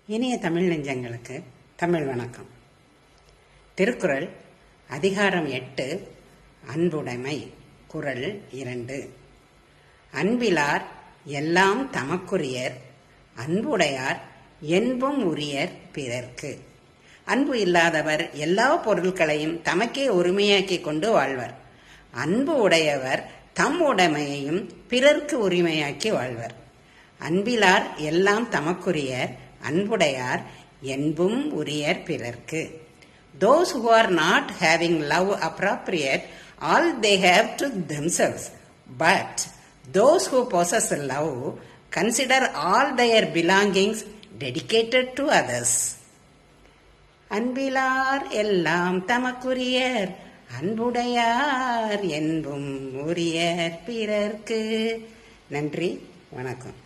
இனிய தமிழ் நெஞ்சங்களுக்கு தமிழ் வணக்கம். திருக்குறள் அதிகாரம் 8 அன்புடைமை. குறள் 2. அன்பிலார் எல்லாம் தமக்குரியர், அன்புடையார் என்பும் உரியர் பிறர்க்கு. அன்பு இல்லாதவர் எல்லா பொருட்களையும் தமக்கே உரிமையாக்கி கொண்டு வாழ்வர். அன்பு உடையவர் தம் உடைமையையும் பிறர்க்கு உரிமையாக்கி வாழ்வர். அன்பிலார் எல்லாம் தமக்குரியர், அன்புடையார் என்பும் உரியர் பிறர்க்கு. Those who are not having love appropriate all they have to themselves, but those who possess love consider all their belongings dedicated to others. அன்பிலார் எல்லாம் தமக்குரியர், அன்புடையார் என்பும் உரியர் பிறர்க்கு. நன்றி, வணக்கம்.